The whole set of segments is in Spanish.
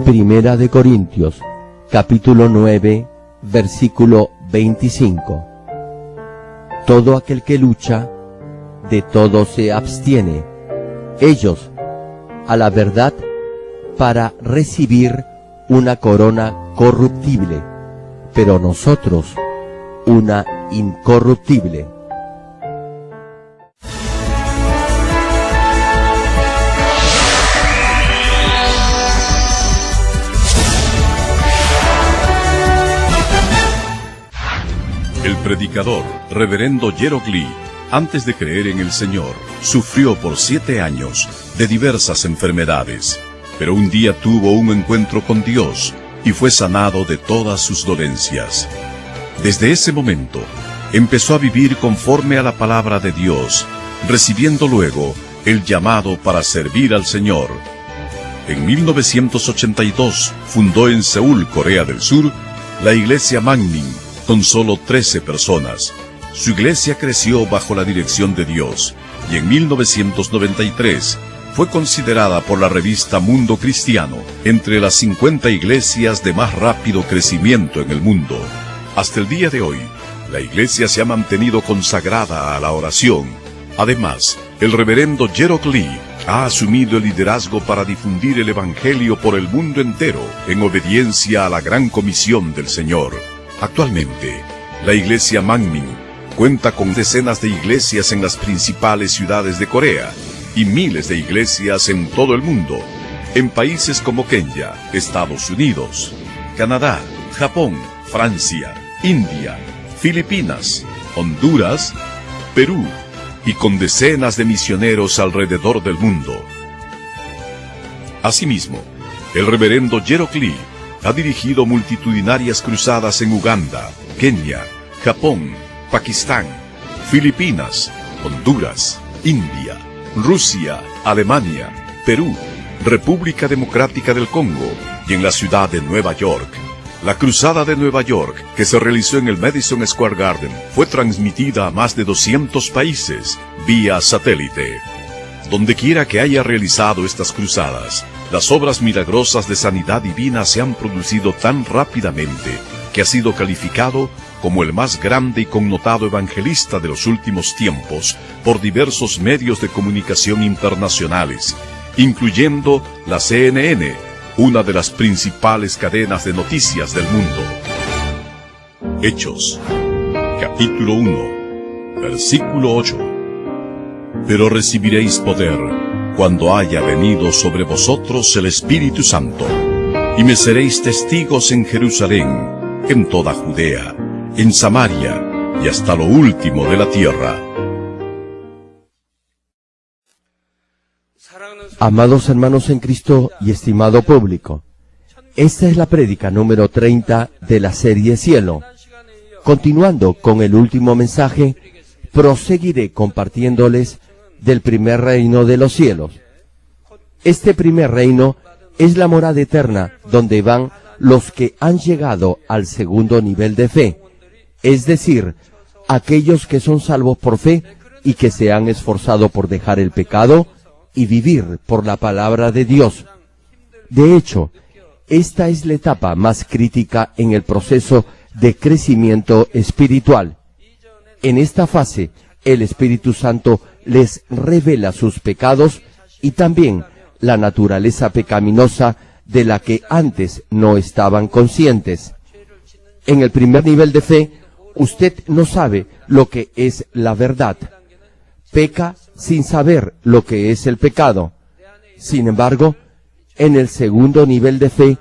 Primera de Corintios, capítulo 9, versículo 25. Todo aquel que lucha, de todo se abstiene. Ellos, a la verdad, para recibir una corona corruptible, pero nosotros, una incorruptible. El predicador, reverendo Gerald Lee, antes de creer en el Señor, sufrió por 7 años de diversas enfermedades, pero un día tuvo un encuentro con Dios y fue sanado de todas sus dolencias. Desde ese momento, empezó a vivir conforme a la palabra de Dios, recibiendo luego el llamado para servir al Señor. En 1982 fundó en Seúl, Corea del Sur, la iglesia Mangmin, con solo 13 personas. Su iglesia creció bajo la dirección de Dios, y en 1993 fue considerada por la revista Mundo Cristiano entre las 50 iglesias de más rápido crecimiento en el mundo. Hasta el día de hoy, la iglesia se ha mantenido consagrada a la oración. Además, el reverendo Gerald Lee ha asumido el liderazgo para difundir el evangelio por el mundo entero en obediencia a la gran comisión del Señor. Actualmente, la iglesia Mangmin cuenta con decenas de iglesias en las principales ciudades de Corea y miles de iglesias en todo el mundo, en países como Kenia, Estados Unidos, Canadá, Japón, Francia, India, Filipinas, Honduras, Perú, y con decenas de misioneros alrededor del mundo. Asimismo, el reverendo Gerald Lee ha dirigido multitudinarias cruzadas en Uganda, Kenia, Japón, Pakistán, Filipinas, Honduras, India, Rusia, Alemania, Perú, República Democrática del Congo y en la ciudad de Nueva York. La cruzada de Nueva York, que se realizó en el Madison Square Garden, fue transmitida a más de 200 países vía satélite. Dondequiera que haya realizado estas cruzadas, las obras milagrosas de sanidad divina se han producido tan rápidamente que ha sido calificado como el más grande y connotado evangelista de los últimos tiempos por diversos medios de comunicación internacionales, incluyendo la CNN, una de las principales cadenas de noticias del mundo. Hechos, capítulo 1, versículo 8. Pero recibiréis poder cuando haya venido sobre vosotros el Espíritu Santo, y me seréis testigos en Jerusalén, en toda Judea, en Samaria y hasta lo último de la tierra. Amados hermanos en Cristo y estimado público, esta es la prédica número 30 de la serie Cielo. Continuando con el último mensaje, proseguiré compartiéndoles del primer reino de los cielos. Este primer reino es la morada eterna donde van los que han llegado al segundo nivel de fe, es decir, aquellos que son salvos por fe y que se han esforzado por dejar el pecado y vivir por la palabra de Dios. De hecho, esta es la etapa más crítica en el proceso de crecimiento espiritual. En esta fase, el Espíritu Santo les revela sus pecados y también la naturaleza pecaminosa de la que antes no estaban conscientes. En el primer nivel de fe, usted no sabe lo que es la verdad. Peca sin saber lo que es el pecado. Sin embargo, en el segundo nivel de fe,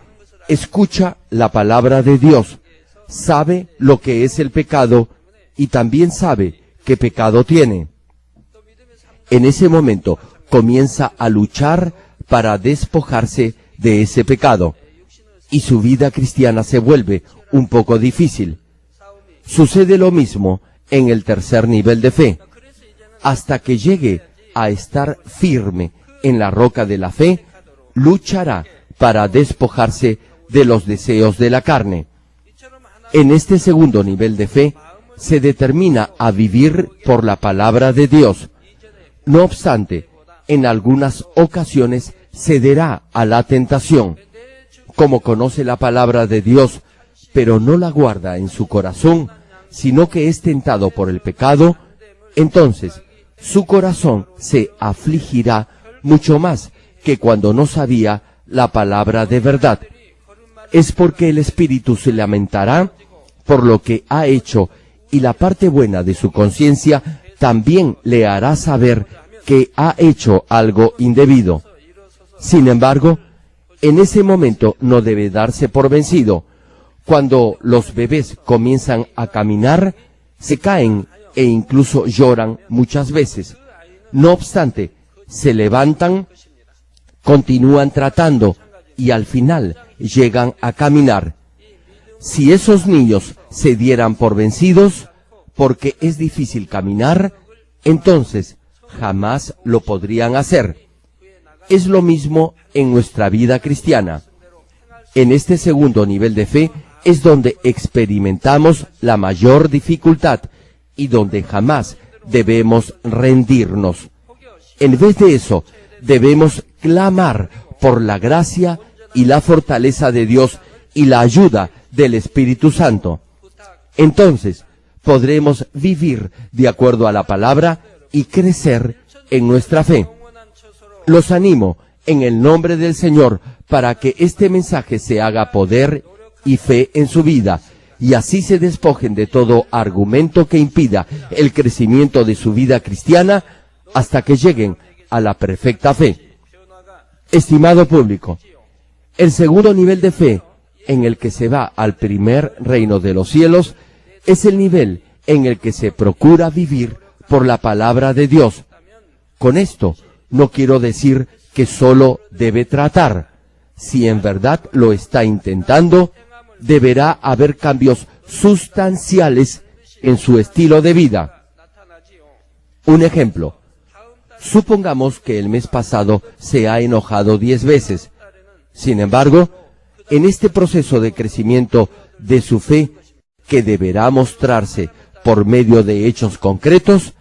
escucha la palabra de Dios, sabe lo que es el pecado y también sabe qué pecado tiene. En ese momento comienza a luchar para despojarse de ese pecado y su vida cristiana se vuelve un poco difícil. Sucede lo mismo en el tercer nivel de fe. Hasta que llegue a estar firme en la roca de la fe, luchará para despojarse de los deseos de la carne. En este segundo nivel de fe, se determina a vivir por la palabra de Dios. No obstante, en algunas ocasiones cederá a la tentación. como conoce la palabra de Dios, pero no la guarda en su corazón, sino que es tentado por el pecado, entonces su corazón se afligirá mucho más que cuando no sabía la palabra de verdad. Es porque el espíritu se lamentará por lo que ha hecho, y la parte buena de su conciencia también le hará saber que ha hecho algo indebido. Sin embargo, en ese momento no debe darse por vencido. Cuando los bebés comienzan a caminar, se caen e incluso lloran muchas veces. No obstante, se levantan, continúan tratando y al final llegan a caminar. Si esos niños se dieran por vencidos, porque es difícil caminar, entonces jamás lo podrían hacer. Es lo mismo en nuestra vida cristiana. En este segundo nivel de fe es donde experimentamos la mayor dificultad y donde jamás debemos rendirnos. En vez de eso, debemos clamar por la gracia y la fortaleza de Dios y la ayuda del Espíritu Santo. Entonces, podremos vivir de acuerdo a la palabra y crecer en nuestra fe. Los animo en el nombre del Señor para que este mensaje se haga poder y fe en su vida, y así se despojen de todo argumento que impida el crecimiento de su vida cristiana hasta que lleguen a la perfecta fe. Estimado público, el segundo nivel de fe en el que se va al primer reino de los cielos es el nivel en el que se procura vivir por la palabra de Dios. Con esto no quiero decir que solo debe tratar. Si en verdad lo está intentando, deberá haber cambios sustanciales en su estilo de vida. Un ejemplo. Supongamos que el mes pasado se ha enojado 10 veces. Sin embargo, en este proceso de crecimiento de su fe, que deberá mostrarse por medio de hechos concretos,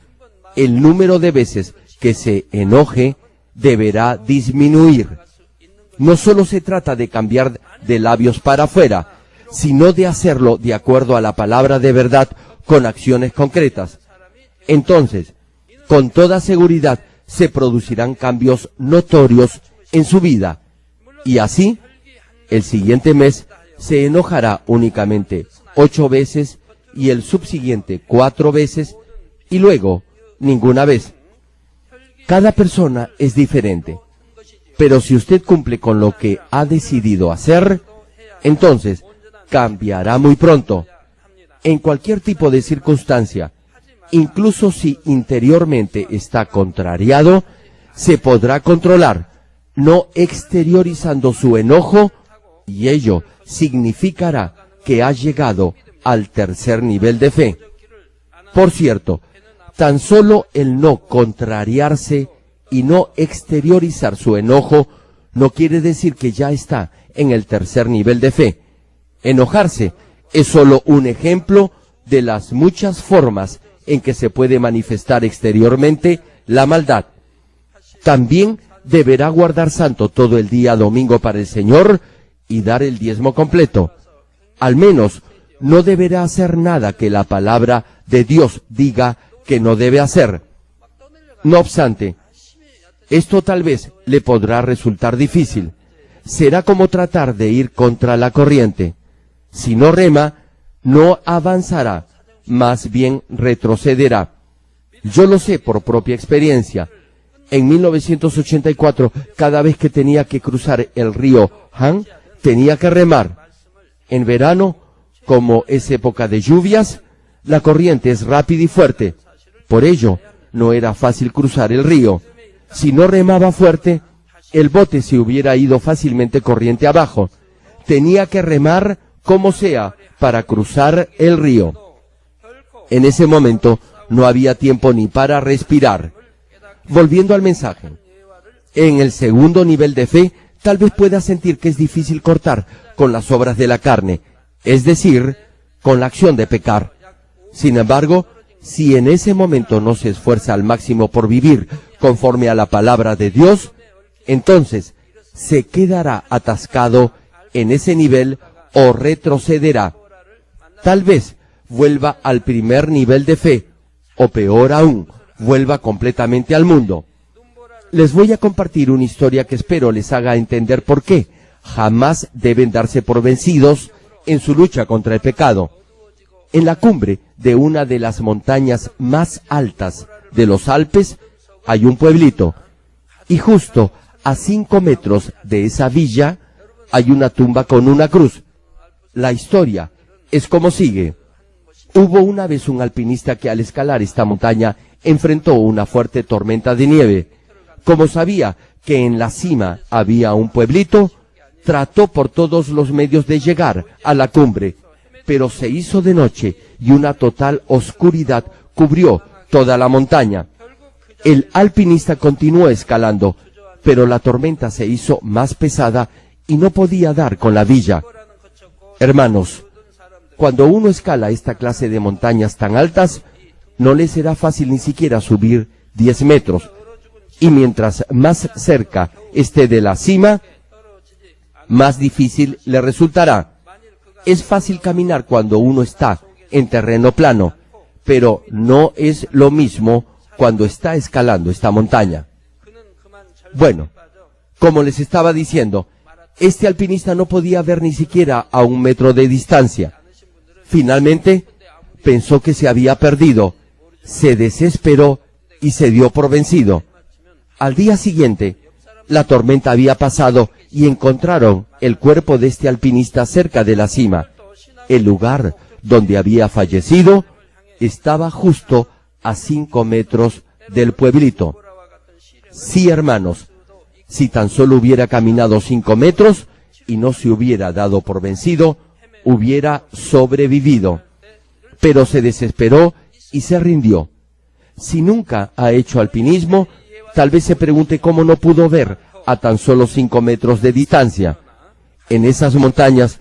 el número de veces que se enoje deberá disminuir. No solo se trata de cambiar de labios para afuera, sino de hacerlo de acuerdo a la palabra de verdad con acciones concretas. Entonces, con toda seguridad, se producirán cambios notorios en su vida. Y así, el siguiente mes se enojará únicamente 8 veces y el subsiguiente 4 veces y luego ninguna vez. Cada persona es diferente, pero si usted cumple con lo que ha decidido hacer, entonces cambiará muy pronto. En cualquier tipo de circunstancia, incluso si interiormente está contrariado, se podrá controlar, no exteriorizando su enojo, y ello significará que ha llegado al tercer nivel de fe. Por cierto, tan solo el no contrariarse y no exteriorizar su enojo no quiere decir que ya está en el tercer nivel de fe. Enojarse es solo un ejemplo de las muchas formas en que se puede manifestar exteriormente la maldad. También deberá guardar santo todo el día domingo para el Señor y dar el diezmo completo. Al menos no deberá hacer nada que la palabra de Dios diga que no debe hacer. No obstante, esto tal vez le podrá resultar difícil. Será como tratar de ir contra la corriente. Si no rema, no avanzará, más bien retrocederá. Yo lo sé por propia experiencia. En 1984, cada vez que tenía que cruzar el río Han, tenía que remar. En verano, como es época de lluvias, la corriente es rápida y fuerte. Por ello, no era fácil cruzar el río. Si no remaba fuerte, el bote se hubiera ido fácilmente corriente abajo. Tenía que remar como sea para cruzar el río. En ese momento no había tiempo ni para respirar. Volviendo al mensaje, en el segundo nivel de fe, tal vez pueda sentir que es difícil cortar con las obras de la carne, es decir, con la acción de pecar. Sin embargo, si en ese momento no se esfuerza al máximo por vivir conforme a la palabra de Dios, entonces se quedará atascado en ese nivel o retrocederá. Tal vez vuelva al primer nivel de fe, o peor aún, vuelva completamente al mundo. Les voy a compartir una historia que espero les haga entender por qué jamás deben darse por vencidos en su lucha contra el pecado. En la cumbre de una de las montañas más altas de los Alpes hay un pueblito, y justo a 5 metros de esa villa hay una tumba con una cruz. La historia es como sigue. Hubo una vez un alpinista que al escalar esta montaña enfrentó una fuerte tormenta de nieve. Como sabía que en la cima había un pueblito, trató por todos los medios de llegar a la cumbre, pero se hizo de noche y una total oscuridad cubrió toda la montaña. El alpinista continuó escalando, pero la tormenta se hizo más pesada y no podía dar con la villa. Hermanos, cuando uno escala esta clase de montañas tan altas, no le será fácil ni siquiera subir 10 metros. Y mientras más cerca esté de la cima, más difícil le resultará. Es fácil caminar cuando uno está en terreno plano, pero no es lo mismo cuando está escalando esta montaña. Bueno, como les estaba diciendo, este alpinista no podía ver ni siquiera a 1 metro de distancia. Finalmente, pensó que se había perdido, se desesperó y se dio por vencido. Al día siguiente, la tormenta había pasado y encontraron el cuerpo de este alpinista cerca de la cima. El lugar donde había fallecido estaba justo a 5 metros del pueblito. Sí, hermanos, si tan solo hubiera caminado 5 metros y no se hubiera dado por vencido, hubiera sobrevivido. Pero se desesperó y se rindió. Si nunca ha hecho alpinismo, tal vez se pregunte cómo no pudo ver a tan solo 5 metros de distancia. En esas montañas,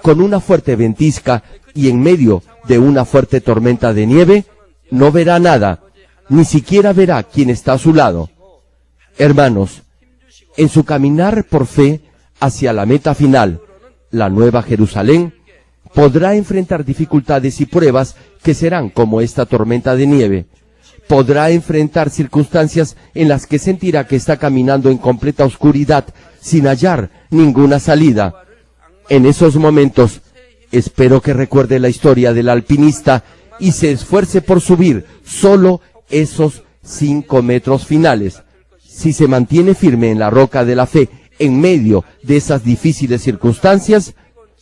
con una fuerte ventisca y en medio de una fuerte tormenta de nieve, no verá nada, ni siquiera verá quién está a su lado. Hermanos, en su caminar por fe hacia la meta final, la Nueva Jerusalén, podrá enfrentar dificultades y pruebas que serán como esta tormenta de nieve. Podrá enfrentar circunstancias en las que sentirá que está caminando en completa oscuridad, sin hallar ninguna salida. En esos momentos, espero que recuerde la historia del alpinista y se esfuerce por subir solo esos 5 metros finales. Si se mantiene firme en la roca de la fe en medio de esas difíciles circunstancias,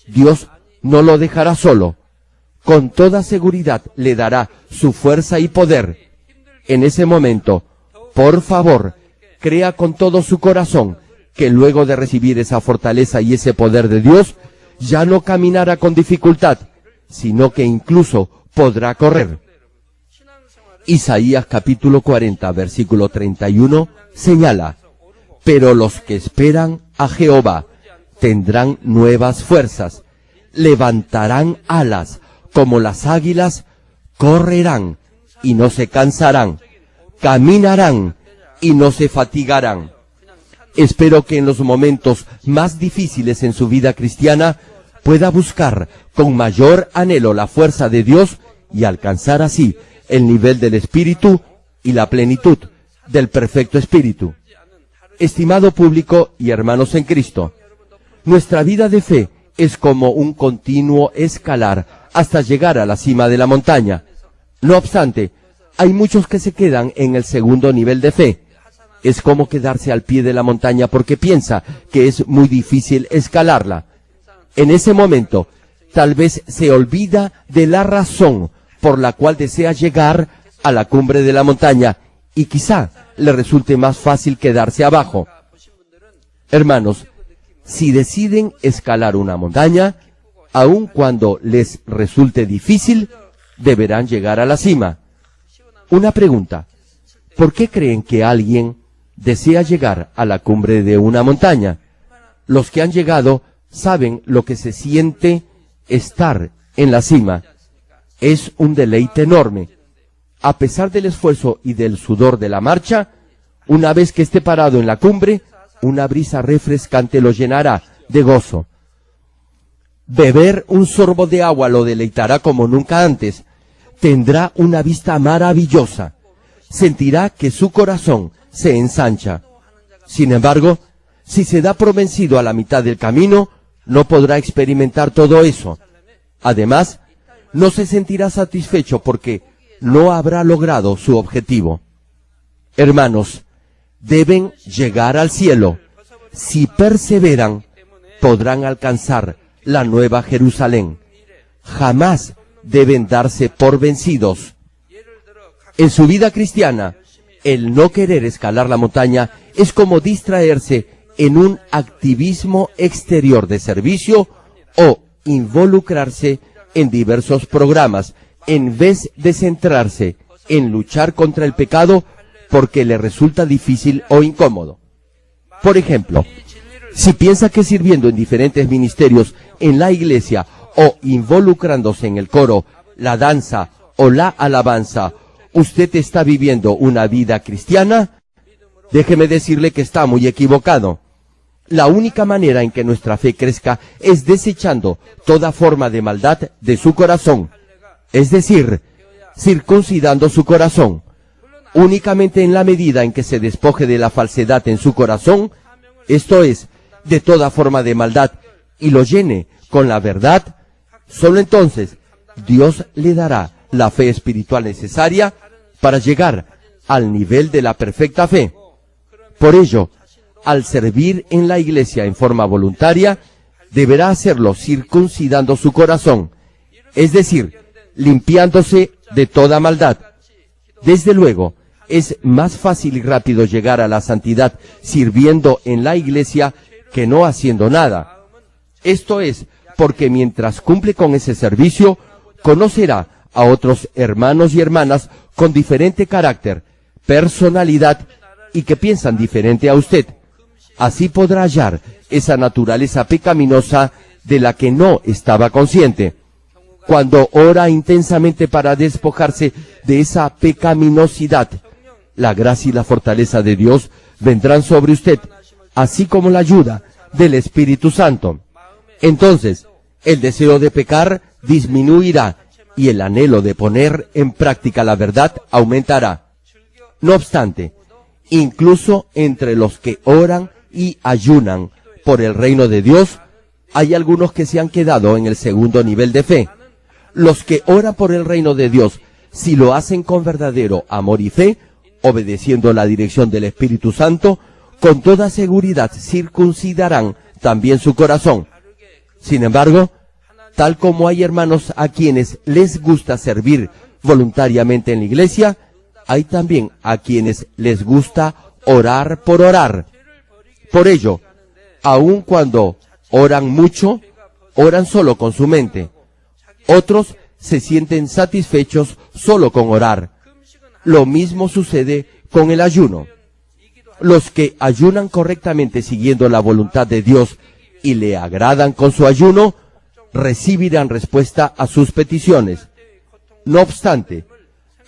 Dios no lo dejará solo. Con toda seguridad le dará su fuerza y poder. En ese momento, por favor, crea con todo su corazón que luego de recibir esa fortaleza y ese poder de Dios, ya no caminará con dificultad, sino que incluso podrá correr. Isaías capítulo 40, versículo 31, señala: pero los que esperan a Jehová tendrán nuevas fuerzas, levantarán alas como las águilas, correrán y no se cansarán, caminarán y no se fatigarán. Espero que en los momentos más difíciles en su vida cristiana pueda buscar con mayor anhelo la fuerza de Dios y alcanzar así el nivel del Espíritu y la plenitud del perfecto Espíritu. Estimado público y hermanos en Cristo, nuestra vida de fe es como un continuo escalar hasta llegar a la cima de la montaña. No obstante, hay muchos que se quedan en el segundo nivel de fe. Es como quedarse al pie de la montaña porque piensa que es muy difícil escalarla. En ese momento, tal vez se olvida de la razón por la cual desea llegar a la cumbre de la montaña y quizá le resulte más fácil quedarse abajo. Hermanos, si deciden escalar una montaña, aun cuando les resulte difícil, deberán llegar a la cima. Una pregunta: ¿por qué creen que alguien desea llegar a la cumbre de una montaña? Los que han llegado saben lo que se siente estar en la cima. Es un deleite enorme. A pesar del esfuerzo y del sudor de la marcha, una vez que esté parado en la cumbre, una brisa refrescante lo llenará de gozo. Beber un sorbo de agua lo deleitará como nunca antes. Tendrá una vista maravillosa. Sentirá que su corazón se ensancha. Sin embargo, si se da por vencido a la mitad del camino, no podrá experimentar todo eso. Además, no se sentirá satisfecho porque no habrá logrado su objetivo. Hermanos, deben llegar al cielo. Si perseveran, podrán alcanzar la Nueva Jerusalén. Jamás deben darse por vencidos. En su vida cristiana, el no querer escalar la montaña es como distraerse en un activismo exterior de servicio o involucrarse en diversos programas en vez de centrarse en luchar contra el pecado porque le resulta difícil o incómodo. Por ejemplo, si piensa que sirviendo en diferentes ministerios en la iglesia o involucrándose en el coro, la danza o la alabanza, usted está viviendo una vida cristiana, déjeme decirle que está muy equivocado. La única manera en que nuestra fe crezca es desechando toda forma de maldad de su corazón, es decir, circuncidando su corazón. Únicamente en la medida en que se despoje de la falsedad en su corazón, esto es, de toda forma de maldad, y lo llene con la verdad, solo entonces Dios le dará la fe espiritual necesaria para llegar al nivel de la perfecta fe. Por ello, al servir en la iglesia en forma voluntaria, deberá hacerlo circuncidando su corazón, es decir, limpiándose de toda maldad. Desde luego, es más fácil y rápido llegar a la santidad sirviendo en la iglesia que no haciendo nada. Esto es porque mientras cumple con ese servicio, conocerá a otros hermanos y hermanas con diferente carácter, personalidad y que piensan diferente a usted. Así podrá hallar esa naturaleza pecaminosa de la que no estaba consciente. Cuando ora intensamente para despojarse de esa pecaminosidad, la gracia y la fortaleza de Dios vendrán sobre usted, así como la ayuda del Espíritu Santo. Entonces, el deseo de pecar disminuirá y el anhelo de poner en práctica la verdad aumentará. No obstante, incluso entre los que oran y ayunan por el reino de Dios, hay algunos que se han quedado en el segundo nivel de fe. Los que oran por el reino de Dios, si lo hacen con verdadero amor y fe, obedeciendo la dirección del Espíritu Santo, con toda seguridad circuncidarán también su corazón. Sin embargo, tal como hay hermanos a quienes les gusta servir voluntariamente en la iglesia, hay también a quienes les gusta orar por orar. Por ello, aun cuando oran mucho, oran solo con su mente. Otros se sienten satisfechos solo con orar. Lo mismo sucede con el ayuno. Los que ayunan correctamente siguiendo la voluntad de Dios y le agradan con su ayuno, recibirán respuesta a sus peticiones. No obstante,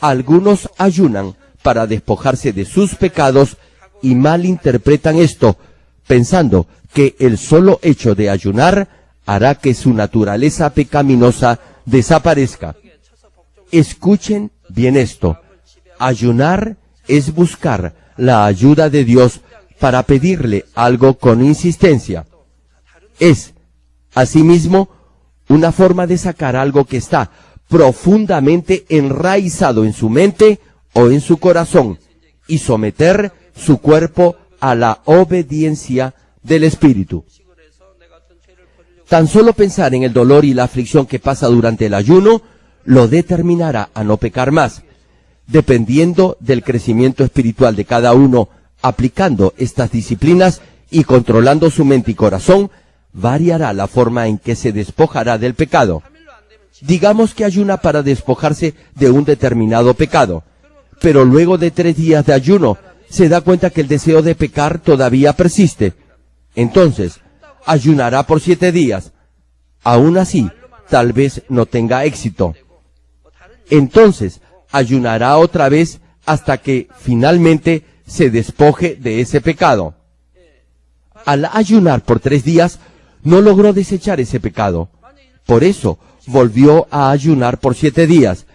algunos ayunan para despojarse de sus pecados y malinterpretan esto, pensando que el solo hecho de ayunar hará que su naturaleza pecaminosa desaparezca. Escuchen bien esto. Ayunar es buscar la ayuda de Dios para pedirle algo con insistencia. Es, asimismo, una forma de sacar algo que está profundamente enraizado en su mente o en su corazón y someter su cuerpo a la obediencia del Espíritu. Tan solo pensar en el dolor y la aflicción que pasa durante el ayuno lo determinará a no pecar más. Dependiendo del crecimiento espiritual de cada uno, aplicando estas disciplinas y controlando su mente y corazón, variará la forma en que se despojará del pecado. Digamos que ayuna para despojarse de un determinado pecado, pero luego de 3 días de ayuno se da cuenta que el deseo de pecar todavía persiste. Entonces, ayunará por 7 días. Aún así, tal vez no tenga éxito. Entonces, ayunará otra vez hasta que finalmente se despoje de ese pecado. Al ayunar por 3 días, no logró desechar ese pecado. Por eso volvió a ayunar por 7 días.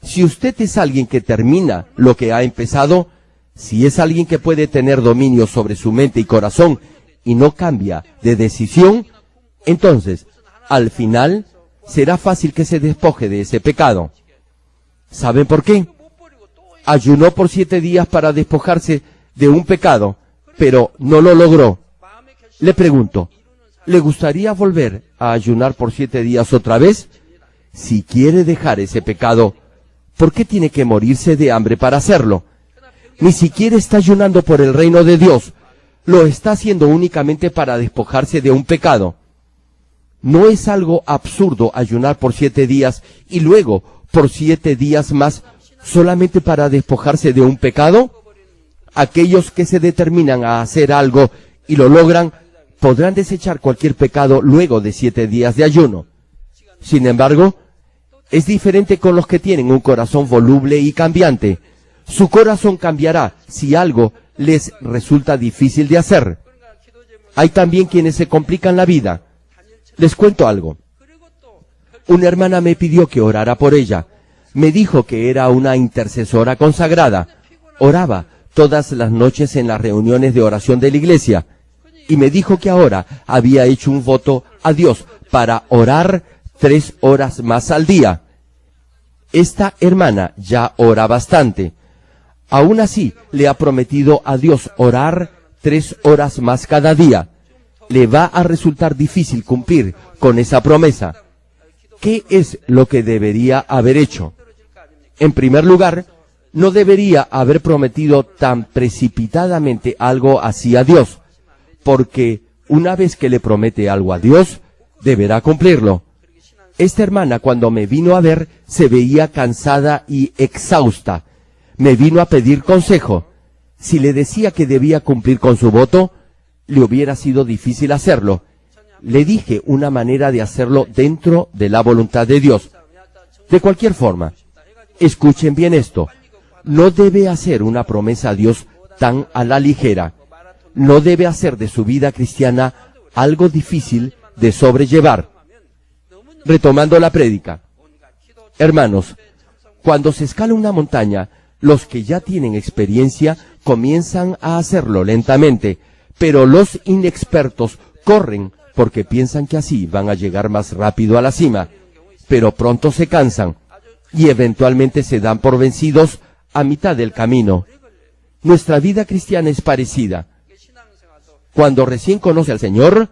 Si usted es alguien que termina lo que ha empezado, si es alguien que puede tener dominio sobre su mente y corazón y no cambia de decisión, entonces, al final, será fácil que se despoje de ese pecado. ¿Saben por qué? Ayunó por 7 días para despojarse de un pecado, pero no lo logró. Le pregunto, ¿le gustaría volver a ayunar por 7 días otra vez? Si quiere dejar ese pecado, ¿por qué tiene que morirse de hambre para hacerlo? Ni siquiera está ayunando por el reino de Dios. Lo está haciendo únicamente para despojarse de un pecado. ¿No es algo absurdo ayunar por 7 días y luego por 7 días más solamente para despojarse de un pecado? Aquellos que se determinan a hacer algo y lo logran, podrán desechar cualquier pecado luego de 7 días de ayuno. Sin embargo, es diferente con los que tienen un corazón voluble y cambiante. Su corazón cambiará si algo les resulta difícil de hacer. Hay también quienes se complican la vida. Les cuento algo. Una hermana me pidió que orara por ella. Me dijo que era una intercesora consagrada. Oraba todas las noches en las reuniones de oración de la iglesia. Y me dijo que ahora había hecho un voto a Dios para orar 3 horas más al día. Esta hermana ya ora bastante. Aún así, le ha prometido a Dios orar 3 horas más cada día. Le va a resultar difícil cumplir con esa promesa. ¿Qué es lo que debería haber hecho? En primer lugar, no debería haber prometido tan precipitadamente algo así a Dios, porque una vez que le promete algo a Dios, deberá cumplirlo. Esta hermana, cuando me vino a ver, se veía cansada y exhausta. Me vino a pedir consejo. Si le decía que debía cumplir con su voto, le hubiera sido difícil hacerlo. Le dije una manera de hacerlo dentro de la voluntad de Dios. De cualquier forma, escuchen bien esto. No debe hacer una promesa a Dios tan a la ligera. No debe hacer de su vida cristiana algo difícil de sobrellevar. Retomando la prédica. Hermanos, cuando se escala una montaña, los que ya tienen experiencia comienzan a hacerlo lentamente, pero los inexpertos corren porque piensan que así van a llegar más rápido a la cima, pero pronto se cansan y eventualmente se dan por vencidos a mitad del camino. Nuestra vida cristiana es parecida. Cuando recién conoce al Señor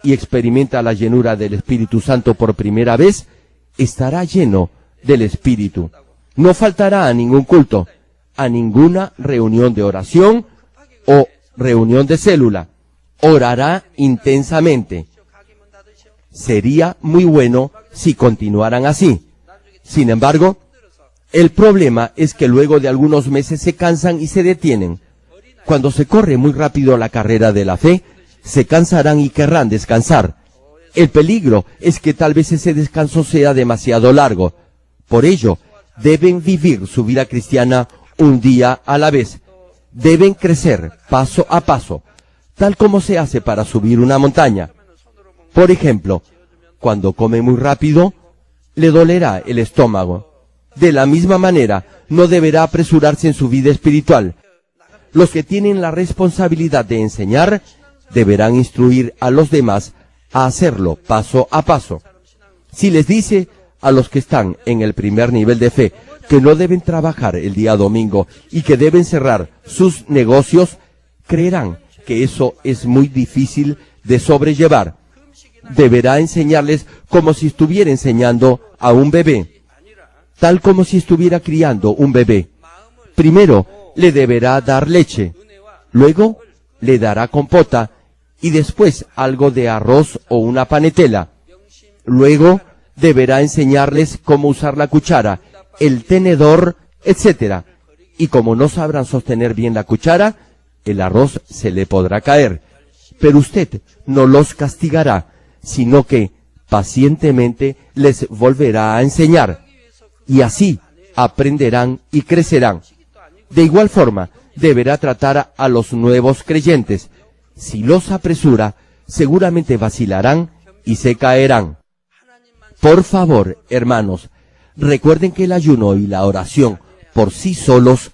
y experimenta la llenura del Espíritu Santo por primera vez, estará lleno del Espíritu. No faltará a ningún culto, a ninguna reunión de oración o reunión de célula. Orará intensamente. Sería muy bueno si continuaran así. Sin embargo, el problema es que luego de algunos meses se cansan y se detienen. Cuando se corre muy rápido la carrera de la fe, se cansarán y querrán descansar. El peligro es que tal vez ese descanso sea demasiado largo. Por ello, deben vivir su vida cristiana un día a la vez. Deben crecer paso a paso, tal como se hace para subir una montaña. Por ejemplo, cuando come muy rápido, le dolerá el estómago. De la misma manera, no deberá apresurarse en su vida espiritual. Los que tienen la responsabilidad de enseñar, deberán instruir a los demás a hacerlo paso a paso. Si les dice a los que están en el primer nivel de fe que no deben trabajar el día domingo y que deben cerrar sus negocios, creerán que eso es muy difícil de sobrellevar. Deberá enseñarles como si estuviera enseñando a un bebé, tal como si estuviera criando un bebé. Primero le deberá dar leche, luego le dará compota y después algo de arroz o una panetela. Luego deberá enseñarles cómo usar la cuchara, el tenedor, etc. Y como no sabrán sostener bien la cuchara, el arroz se le podrá caer. Pero usted no los castigará, sino que pacientemente les volverá a enseñar. Y así aprenderán y crecerán. De igual forma, deberá tratar a los nuevos creyentes. Si los apresura, seguramente vacilarán y se caerán. Por favor, hermanos, recuerden que el ayuno y la oración por sí solos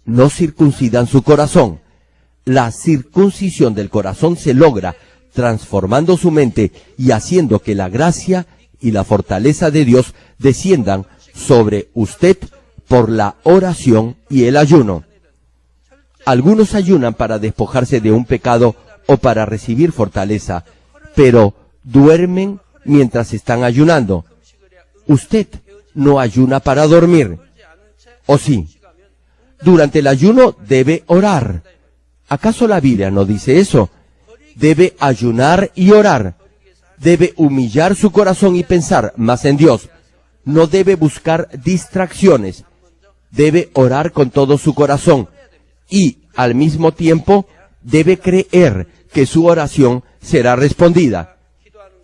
no circuncidan su corazón. La circuncisión del corazón se logra transformando su mente y haciendo que la gracia y la fortaleza de Dios desciendan sobre usted por la oración y el ayuno. Algunos ayunan para despojarse de un pecado o para recibir fortaleza, pero duermen mientras están ayunando. Usted no ayuna para dormir, ¿o sí? Durante el ayuno debe orar. ¿Acaso la Biblia no dice eso? Debe ayunar y orar. Debe humillar su corazón y pensar más en Dios. No debe buscar distracciones. Debe orar con todo su corazón y, al mismo tiempo, debe creer que su oración será respondida.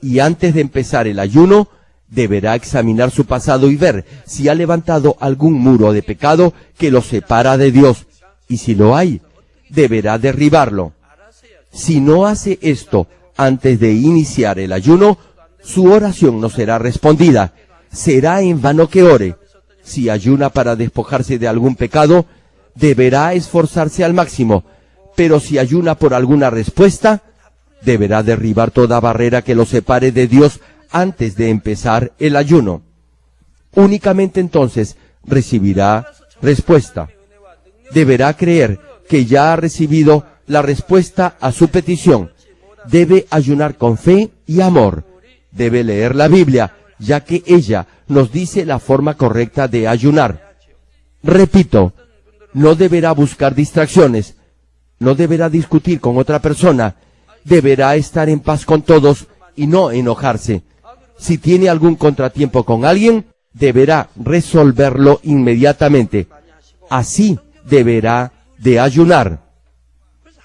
Y antes de empezar el ayuno, deberá examinar su pasado y ver si ha levantado algún muro de pecado que lo separa de Dios. Y si lo hay, deberá derribarlo. Si no hace esto antes de iniciar el ayuno, su oración no será respondida. Será en vano que ore. Si ayuna para despojarse de algún pecado, deberá esforzarse al máximo. Pero si ayuna por alguna respuesta, deberá derribar toda barrera que lo separe de Dios antes de empezar el ayuno. Únicamente entonces recibirá respuesta. Deberá creer que ya ha recibido la respuesta a su petición. Debe ayunar con fe y amor. Debe leer la Biblia, ya que ella nos dice la forma correcta de ayunar. Repito, no deberá buscar distracciones. No deberá discutir con otra persona. Deberá estar en paz con todos y no enojarse. Si tiene algún contratiempo con alguien, deberá resolverlo inmediatamente. Así deberá de ayunar.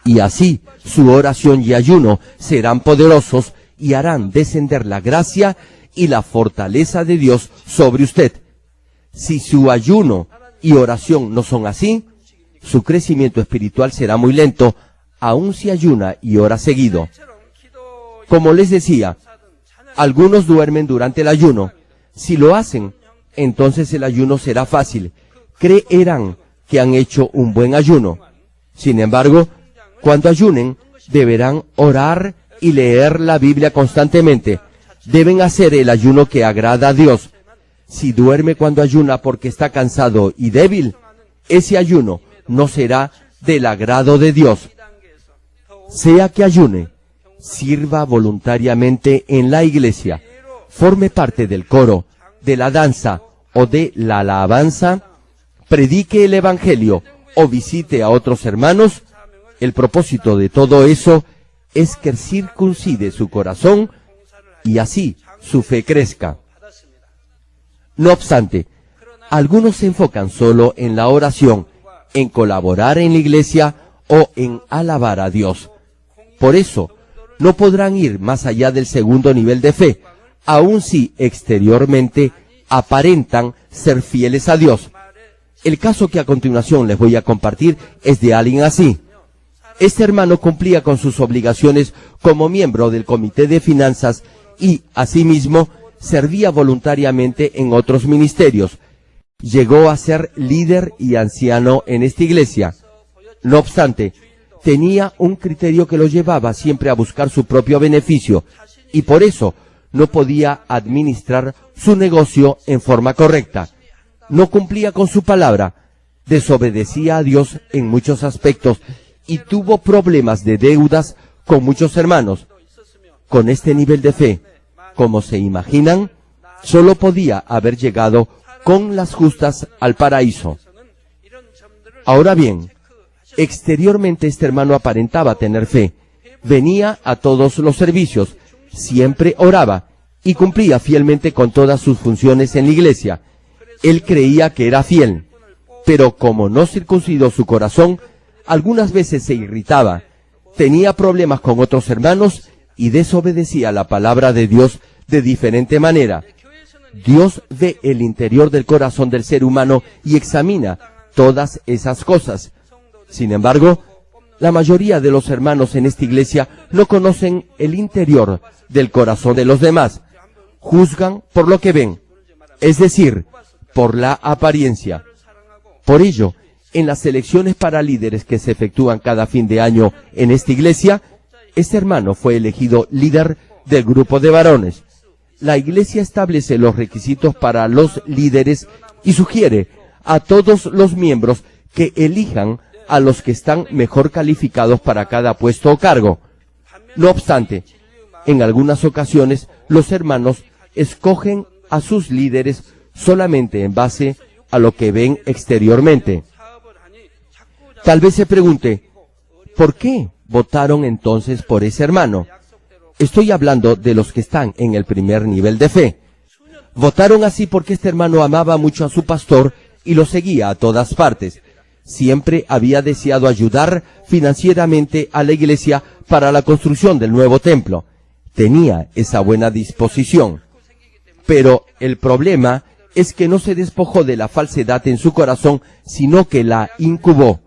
Y así su oración y ayuno serán poderosos y harán descender la gracia y la fortaleza de Dios sobre usted. Si su ayuno y oración no son así, su crecimiento espiritual será muy lento, aun si ayuna y ora seguido. Como les decía, algunos duermen durante el ayuno. Si lo hacen, entonces el ayuno será fácil. Creerán que han hecho un buen ayuno. Sin embargo, cuando ayunen, deberán orar y leer la Biblia constantemente. Deben hacer el ayuno que agrada a Dios. Si duerme cuando ayuna porque está cansado y débil, ese ayuno no será del agrado de Dios. Sea que ayune, sirva voluntariamente en la iglesia, forme parte del coro, de la danza o de la alabanza, predique el evangelio o visite a otros hermanos. El propósito de todo eso es que circuncide su corazón y así su fe crezca. No obstante, algunos se enfocan solo en la oración, en colaborar en la iglesia o en alabar a Dios. Por eso, no podrán ir más allá del segundo nivel de fe, aun si exteriormente aparentan ser fieles a Dios. El caso que a continuación les voy a compartir es de alguien así. Este hermano cumplía con sus obligaciones como miembro del Comité de Finanzas y, asimismo, servía voluntariamente en otros ministerios. Llegó a ser líder y anciano en esta iglesia. No obstante, tenía un criterio que lo llevaba siempre a buscar su propio beneficio y por eso no podía administrar su negocio en forma correcta. No cumplía con su palabra, desobedecía a Dios en muchos aspectos y tuvo problemas de deudas con muchos hermanos. Con este nivel de fe, como se imaginan, solo podía haber llegado con las justas al paraíso. Ahora bien, exteriormente este hermano aparentaba tener fe, venía a todos los servicios, siempre oraba y cumplía fielmente con todas sus funciones en la iglesia. Él creía que era fiel, pero como no circuncidó su corazón, algunas veces se irritaba, tenía problemas con otros hermanos y desobedecía la palabra de Dios de diferente manera. Dios ve el interior del corazón del ser humano y examina todas esas cosas. Sin embargo, la mayoría de los hermanos en esta iglesia no conocen el interior del corazón de los demás. juzgan por lo que ven, es decir, por la apariencia. Por ello, en las elecciones para líderes que se efectúan cada fin de año en esta iglesia, este hermano fue elegido líder del grupo de varones. La iglesia establece los requisitos para los líderes y sugiere a todos los miembros que elijan a los que están mejor calificados para cada puesto o cargo. No obstante, en algunas ocasiones los hermanos escogen a sus líderes solamente en base a lo que ven exteriormente. Tal vez se pregunte, ¿por qué votaron entonces por ese hermano? Estoy hablando de los que están en el primer nivel de fe. Votaron así porque este hermano amaba mucho a su pastor y lo seguía a todas partes. Siempre había deseado ayudar financieramente a la iglesia para la construcción del nuevo templo. Tenía esa buena disposición. Pero el problema es que no se despojó de la falsedad en su corazón, sino que la incubó.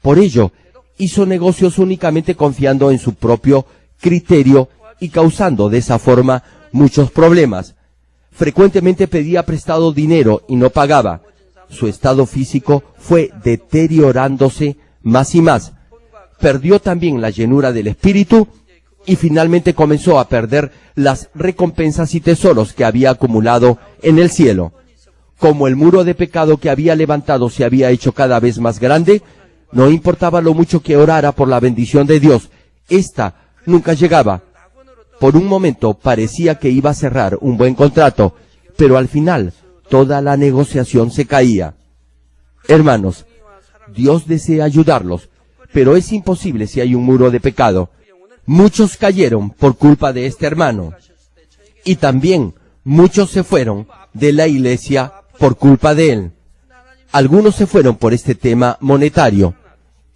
Por ello, hizo negocios únicamente confiando en su propio criterio y causando de esa forma muchos problemas. Frecuentemente pedía prestado dinero y no pagaba. Su estado físico fue deteriorándose más y más. Perdió también la llenura del espíritu y finalmente comenzó a perder las recompensas y tesoros que había acumulado en el cielo. Como el muro de pecado que había levantado se había hecho cada vez más grande, no importaba lo mucho que orara por la bendición de Dios, esta nunca llegaba. Por un momento parecía que iba a cerrar un buen contrato, pero al final toda la negociación se caía. Hermanos, Dios desea ayudarlos, pero es imposible si hay un muro de pecado. Muchos cayeron por culpa de este hermano, y también muchos se fueron de la iglesia por culpa de él. Algunos se fueron por este tema monetario.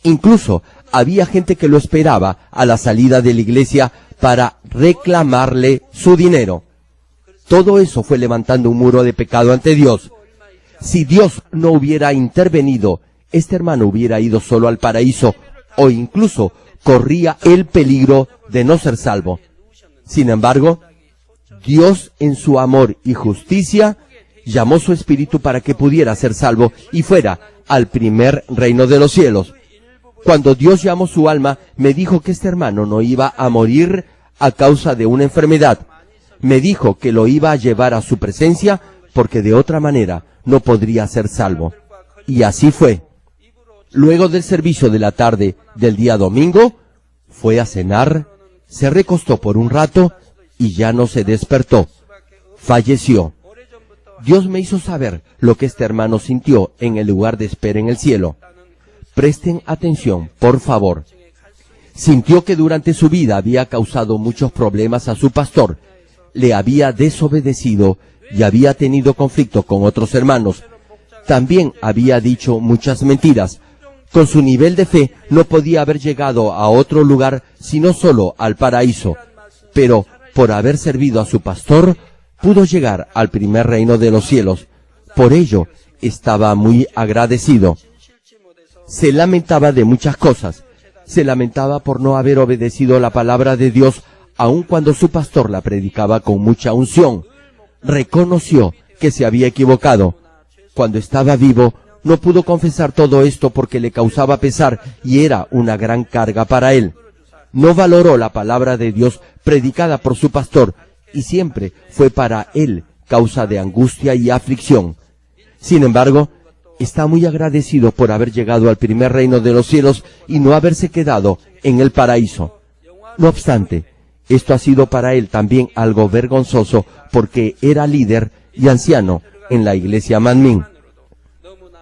Incluso había gente que lo esperaba a la salida de la iglesia para reclamarle su dinero. Todo eso fue levantando un muro de pecado ante Dios. Si Dios no hubiera intervenido, este hermano hubiera ido solo al paraíso o incluso corría el peligro de no ser salvo. Sin embargo, Dios en su amor y justicia llamó su espíritu para que pudiera ser salvo y fuera al primer reino de los cielos. Cuando Dios llamó su alma, me dijo que este hermano no iba a morir a causa de una enfermedad. Me dijo que lo iba a llevar a su presencia porque de otra manera no podría ser salvo. Y así fue. Luego del servicio de la tarde del día domingo, fue a cenar, se recostó por un rato y ya no se despertó. Falleció. Dios me hizo saber lo que este hermano sintió en el lugar de espera en el cielo. Presten atención, por favor. Sintió que durante su vida había causado muchos problemas a su pastor, le había desobedecido y había tenido conflicto con otros hermanos. También había dicho muchas mentiras. Con su nivel de fe no podía haber llegado a otro lugar sino solo al paraíso, pero por haber servido a su pastor, pudo llegar al primer reino de los cielos. Por ello, estaba muy agradecido. Se lamentaba de muchas cosas. Se lamentaba por no haber obedecido la palabra de Dios, aun cuando su pastor la predicaba con mucha unción. Reconoció que se había equivocado. Cuando estaba vivo, no pudo confesar todo esto porque le causaba pesar y era una gran carga para él. No valoró la palabra de Dios predicada por su pastor y siempre fue para él causa de angustia y aflicción. Sin embargo, está muy agradecido por haber llegado al primer reino de los cielos y no haberse quedado en el paraíso. No obstante, esto ha sido para él también algo vergonzoso porque era líder y anciano en la iglesia Manmin.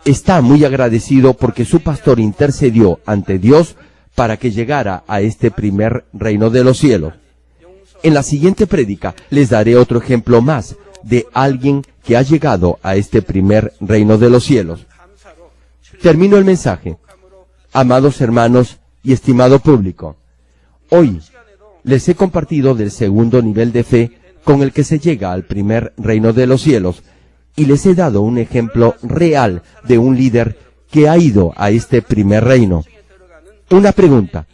Está muy agradecido porque su pastor intercedió ante Dios para que llegara a este primer reino de los cielos. En la siguiente prédica les daré otro ejemplo más de alguien que ha llegado a este primer reino de los cielos. Termino el mensaje. Amados hermanos y estimado público, hoy les he compartido del segundo nivel de fe con el que se llega al primer reino de los cielos y les he dado un ejemplo real de un líder que ha ido a este primer reino. Una pregunta.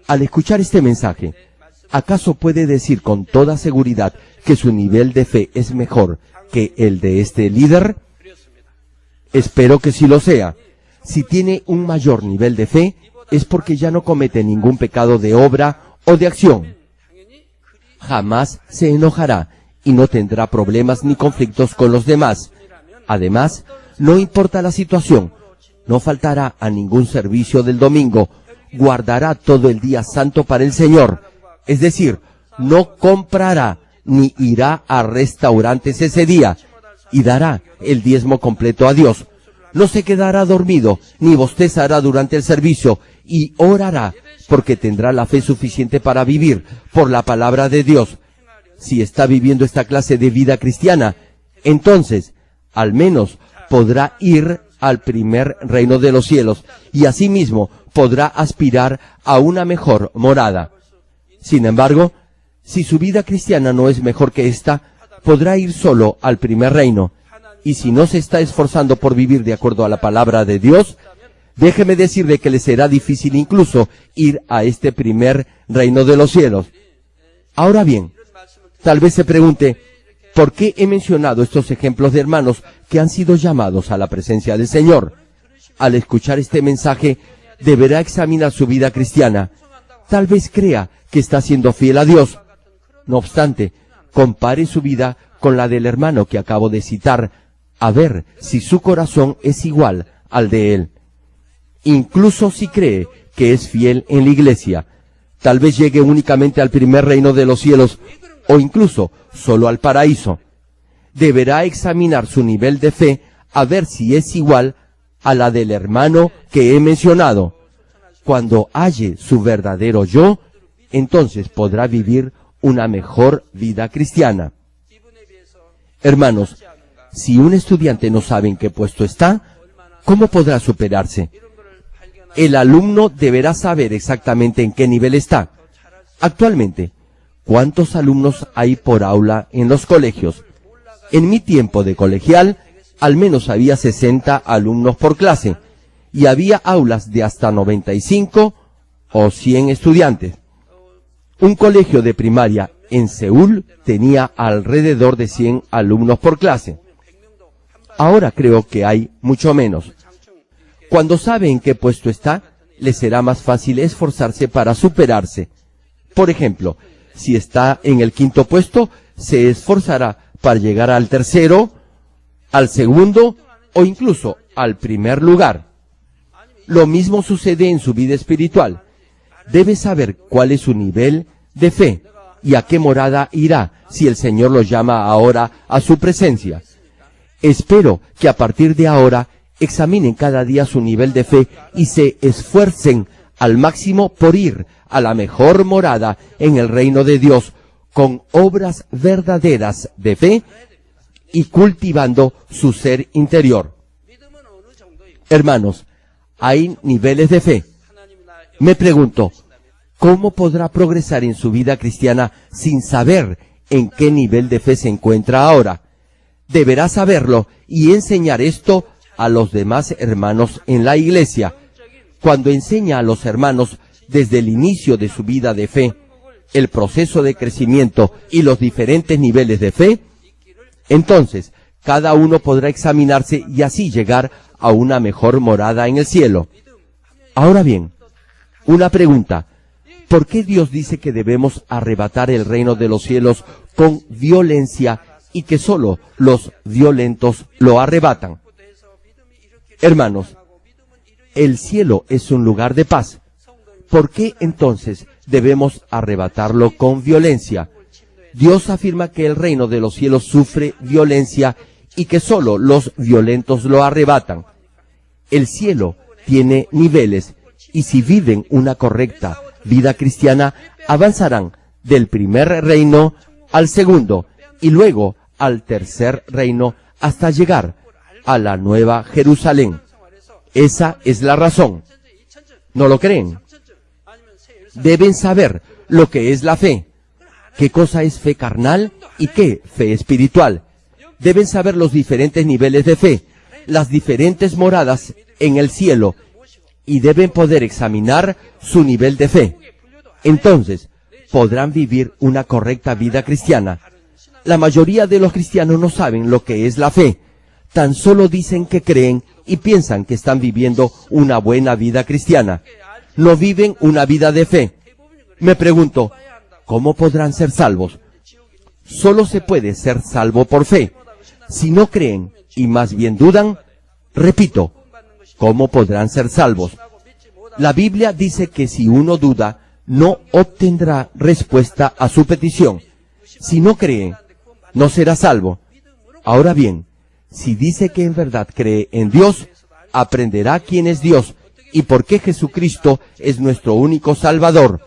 Al escuchar este mensaje, ¿acaso puede decir con toda seguridad que su nivel de fe es mejor que el de este líder? Espero que sí lo sea. Si tiene un mayor nivel de fe, es porque ya no comete ningún pecado de obra o de acción. Jamás se enojará y no tendrá problemas ni conflictos con los demás. Además, no importa la situación, no faltará a ningún servicio del domingo, guardará todo el día santo para el Señor. Es decir, no comprará ni irá a restaurantes ese día y dará el diezmo completo a Dios. No se quedará dormido ni bostezará durante el servicio y orará porque tendrá la fe suficiente para vivir por la palabra de Dios. Si está viviendo esta clase de vida cristiana, entonces al menos podrá ir al primer reino de los cielos y asimismo podrá aspirar a una mejor morada. Sin embargo, si su vida cristiana no es mejor que esta, podrá ir solo al primer reino. Y si no se está esforzando por vivir de acuerdo a la palabra de Dios, déjeme decirle que le será difícil incluso ir a este primer reino de los cielos. Ahora bien, tal vez se pregunte, ¿por qué he mencionado estos ejemplos de hermanos que han sido llamados a la presencia del Señor? Al escuchar este mensaje, deberá examinar su vida cristiana. Tal vez crea que está siendo fiel a Dios. No obstante, compare su vida con la del hermano que acabo de citar, a ver si su corazón es igual al de él. Incluso si cree que es fiel en la iglesia, tal vez llegue únicamente al primer reino de los cielos, o incluso solo al paraíso. Deberá examinar su nivel de fe a ver si es igual a la del hermano que he mencionado. Cuando halle su verdadero yo, entonces podrá vivir una mejor vida cristiana. Hermanos, si un estudiante no sabe en qué puesto está, ¿cómo podrá superarse? El alumno deberá saber exactamente en qué nivel está. Actualmente, ¿cuántos alumnos hay por aula en los colegios? En mi tiempo de colegial, al menos había 60 alumnos por clase, y había aulas de hasta 95 o 100 estudiantes. Un colegio de primaria en Seúl tenía alrededor de 100 alumnos por clase. Ahora creo que hay mucho menos. Cuando sabe en qué puesto está, le será más fácil esforzarse para superarse. Por ejemplo, si está en el 5º puesto, se esforzará para llegar al 3º, al 2º o incluso al 1er lugar. Lo mismo sucede en su vida espiritual. Debe saber cuál es su nivel de fe y a qué morada irá si el Señor lo llama ahora a su presencia. Espero que a partir de ahora examinen cada día su nivel de fe y se esfuercen al máximo por ir a la mejor morada en el reino de Dios con obras verdaderas de fe y cultivando su ser interior. Hermanos, hay niveles de fe. Me pregunto, ¿cómo podrá progresar en su vida cristiana sin saber en qué nivel de fe se encuentra ahora? Deberá saberlo y enseñar esto a los demás hermanos en la iglesia. Cuando enseña a los hermanos desde el inicio de su vida de fe, el proceso de crecimiento y los diferentes niveles de fe, entonces cada uno podrá examinarse y así llegar a una mejor morada en el cielo. Ahora bien, una pregunta. ¿Por qué Dios dice que debemos arrebatar el reino de los cielos con violencia y que solo los violentos lo arrebatan? Hermanos, el cielo es un lugar de paz. ¿Por qué entonces debemos arrebatarlo con violencia? Dios afirma que el reino de los cielos sufre violencia y que solo los violentos lo arrebatan. El cielo tiene niveles y si viven una correcta vida cristiana, avanzarán del primer reino al 2º y luego al 3er reino hasta llegar a la Nueva Jerusalén. Esa es la razón. ¿No lo creen? Deben saber lo que es la fe. ¿Qué cosa es fe carnal y qué fe espiritual? Deben saber los diferentes niveles de fe, las diferentes moradas en el cielo, y deben poder examinar su nivel de fe. Entonces, podrán vivir una correcta vida cristiana. La mayoría de los cristianos no saben lo que es la fe. Tan solo dicen que creen y piensan que están viviendo una buena vida cristiana. No viven una vida de fe. Me pregunto, ¿cómo podrán ser salvos? Solo se puede ser salvo por fe. Si no creen y más bien dudan, repito, ¿cómo podrán ser salvos? La Biblia dice que si uno duda, no obtendrá respuesta a su petición. Si no cree, no será salvo. Ahora bien, si dice que en verdad cree en Dios, aprenderá quién es Dios y por qué Jesucristo es nuestro único Salvador.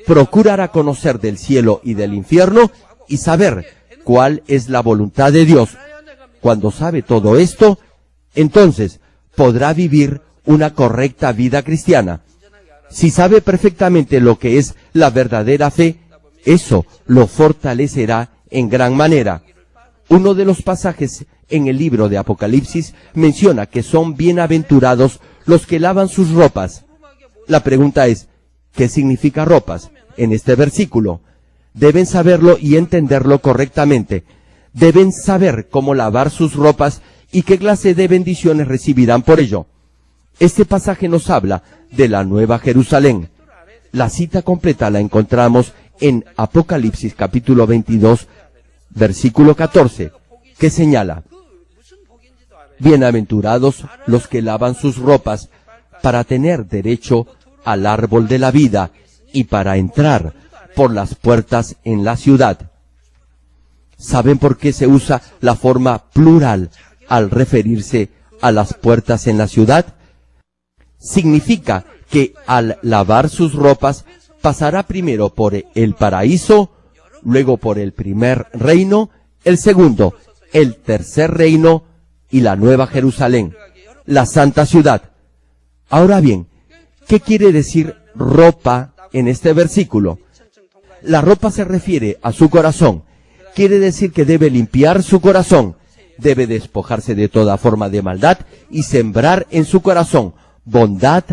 Procurará conocer del cielo y del infierno y saber cuál es la voluntad de Dios. Cuando sabe todo esto, entonces podrá vivir una correcta vida cristiana. Si sabe perfectamente lo que es la verdadera fe, eso lo fortalecerá en gran manera. Uno de los pasajes en el libro de Apocalipsis menciona que son bienaventurados los que lavan sus ropas. La pregunta es, ¿qué significa ropas en este versículo? Deben saberlo y entenderlo correctamente. Deben saber cómo lavar sus ropas y qué clase de bendiciones recibirán por ello. Este pasaje nos habla de la Nueva Jerusalén. La cita completa la encontramos en Apocalipsis capítulo 22, versículo 14, que señala: bienaventurados los que lavan sus ropas para tener derecho al árbol de la vida y para entrar por las puertas en la ciudad. ¿Saben por qué se usa la forma plural al referirse a las puertas en la ciudad? Significa que al lavar sus ropas pasará primero por el paraíso, luego por el primer reino, el segundo, el tercer reino y la Nueva Jerusalén, la Santa Ciudad. Ahora bien, ¿qué quiere decir ropa en este versículo? La ropa se refiere a su corazón. Quiere decir que debe limpiar su corazón, debe despojarse de toda forma de maldad y sembrar en su corazón bondad,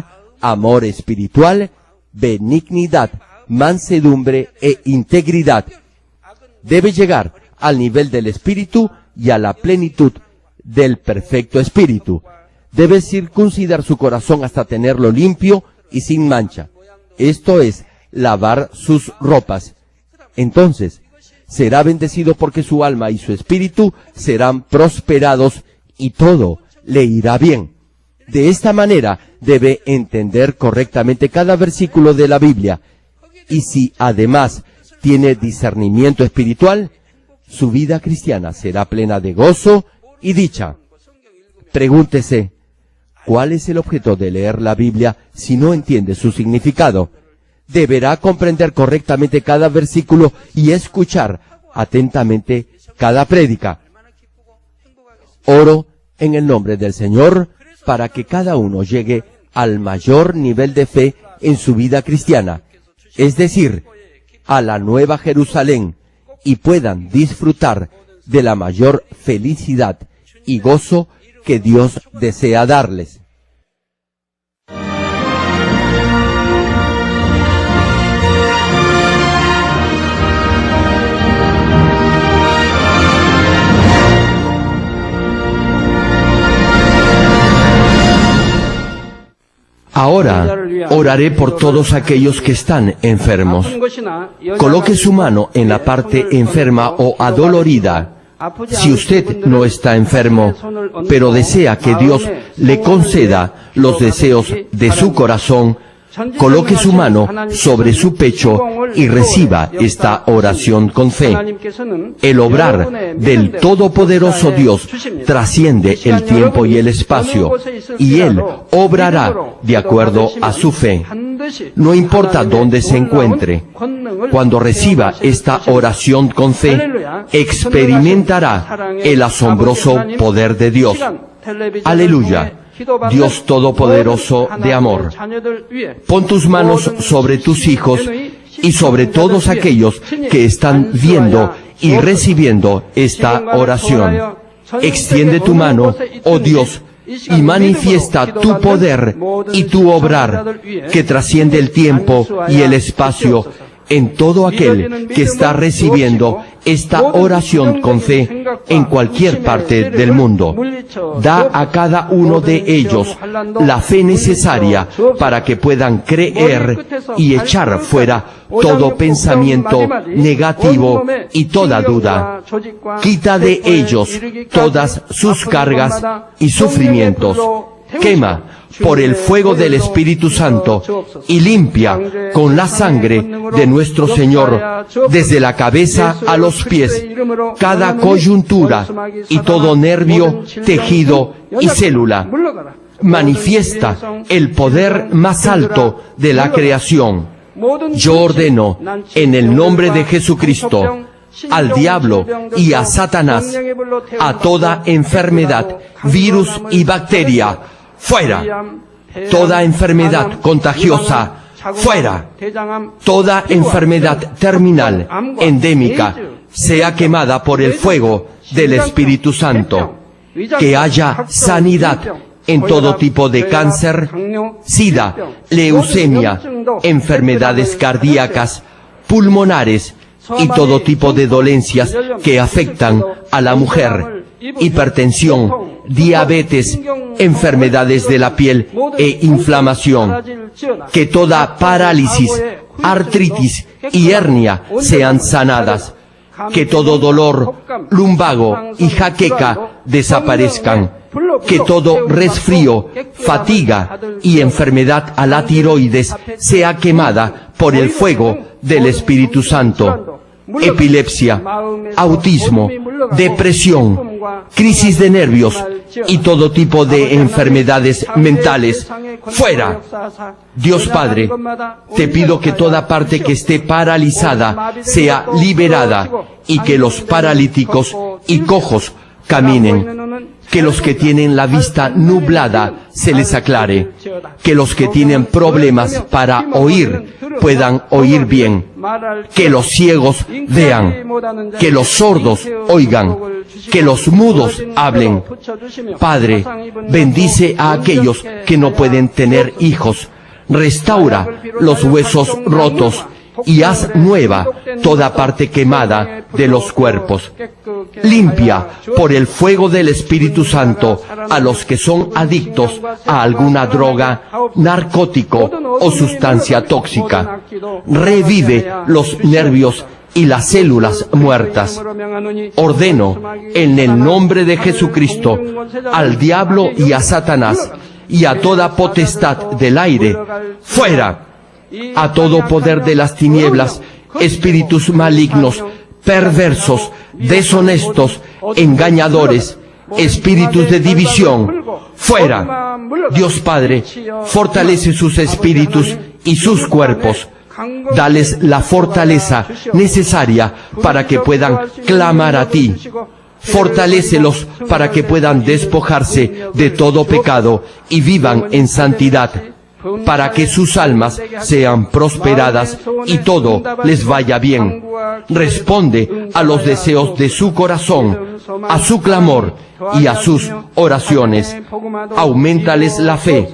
amor espiritual, benignidad, mansedumbre e integridad. Debe llegar al nivel del Espíritu y a la plenitud del perfecto Espíritu. Debe circuncidar su corazón hasta tenerlo limpio y sin mancha. Esto es, lavar sus ropas. Entonces, será bendecido porque su alma y su espíritu serán prosperados y todo le irá bien. De esta manera debe entender correctamente cada versículo de la Biblia. Y si además tiene discernimiento espiritual, su vida cristiana será plena de gozo y dicha. Pregúntese, ¿cuál es el objeto de leer la Biblia si no entiende su significado? Deberá comprender correctamente cada versículo y escuchar atentamente cada prédica. Oro en el nombre del Señor para que cada uno llegue al mayor nivel de fe en su vida cristiana, es decir, a la Nueva Jerusalén, y puedan disfrutar de la mayor felicidad y gozo que Dios desea darles. Ahora oraré por todos aquellos que están enfermos. Coloque su mano en la parte enferma o adolorida. Si usted no está enfermo, pero desea que Dios le conceda los deseos de su corazón, coloque su mano sobre su pecho y reciba esta oración con fe. El obrar del Todopoderoso Dios trasciende el tiempo y el espacio, y Él obrará de acuerdo a su fe. No importa dónde se encuentre, cuando reciba esta oración con fe, experimentará el asombroso poder de Dios. Aleluya. Dios Todopoderoso de amor, pon tus manos sobre tus hijos y sobre todos aquellos que están viendo y recibiendo esta oración. Extiende tu mano, oh Dios, y manifiesta tu poder y tu obrar que trasciende el tiempo y el espacio en todo aquel que está recibiendo esta oración con fe en cualquier parte del mundo. Da a cada uno de ellos la fe necesaria para que puedan creer y echar fuera todo pensamiento negativo y toda duda. Quita de ellos todas sus cargas y sufrimientos. Quema por el fuego del Espíritu Santo y limpia con la sangre de nuestro Señor desde la cabeza a los pies cada coyuntura y todo nervio, tejido y célula. Manifiesta el poder más alto de la creación. Yo ordeno en el nombre de Jesucristo al diablo y a Satanás, a toda enfermedad, virus y bacteria, fuera. Toda enfermedad contagiosa, fuera. Toda enfermedad terminal, endémica, sea quemada por el fuego del Espíritu Santo. Que haya sanidad en todo tipo de cáncer, sida, leucemia, enfermedades cardíacas, pulmonares y todo tipo de dolencias que afectan a la mujer, hipertensión, diabetes, enfermedades de la piel e inflamación. Que toda parálisis, artritis y hernia sean sanadas. Que todo dolor lumbago y jaqueca desaparezcan. Que todo resfrío, fatiga y enfermedad a la tiroides sea quemada por el fuego del Espíritu Santo. Epilepsia, autismo, depresión, crisis de nervios y todo tipo de enfermedades mentales, fuera. Dios Padre, te pido que toda parte que esté paralizada sea liberada y que los paralíticos y cojos caminen. Que los que tienen la vista nublada se les aclare. Que los que tienen problemas para oír puedan oír bien. Que los ciegos vean. Que los sordos oigan. Que los mudos hablen. Padre, bendice a aquellos que no pueden tener hijos. Restaura los huesos rotos y haz nueva toda parte quemada de los cuerpos. Limpia por el fuego del Espíritu Santo a los que son adictos a alguna droga, narcótico o sustancia tóxica. Revive los nervios y las células muertas. Ordeno en el nombre de Jesucristo al diablo y a Satanás y a toda potestad del aire, fuera. A todo poder de las tinieblas, espíritus malignos, perversos, deshonestos, engañadores, espíritus de división, fuera. Dios Padre, fortalece sus espíritus y sus cuerpos. Dales la fortaleza necesaria para que puedan clamar a ti. Fortalécelos para que puedan despojarse de todo pecado y vivan en santidad, para que sus almas sean prosperadas y todo les vaya bien. Responde a los deseos de su corazón, a su clamor y a sus oraciones. Auméntales la fe,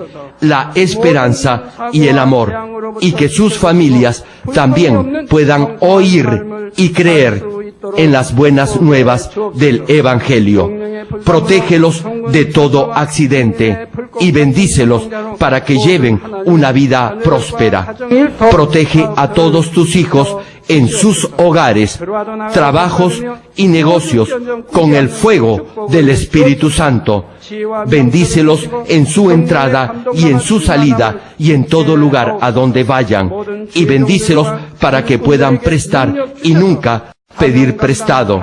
la esperanza y el amor, y que sus familias también puedan oír y creer en las buenas nuevas del Evangelio. Protégelos de todo accidente y bendícelos para que lleven una vida próspera. Protege a todos tus hijos en sus hogares, trabajos y negocios con el fuego del Espíritu Santo. Bendícelos en su entrada y en su salida y en todo lugar a donde vayan. Y bendícelos para que puedan prestar y nunca pedir prestado.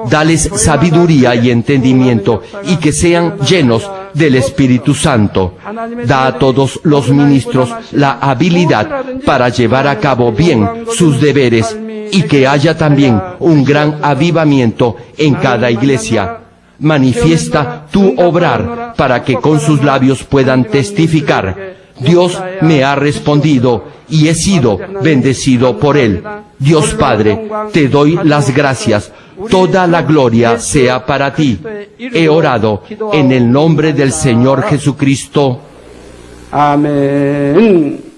Dales sabiduría y entendimiento y que sean llenos del Espíritu Santo. Da a todos los ministros la habilidad para llevar a cabo bien sus deberes y que haya también un gran avivamiento en cada iglesia. Manifiesta tu obrar para que con sus labios puedan testificar: Dios me ha respondido y he sido bendecido por Él. Dios Padre, te doy las gracias. Toda la gloria sea para ti. He orado en el nombre del Señor Jesucristo. Amén.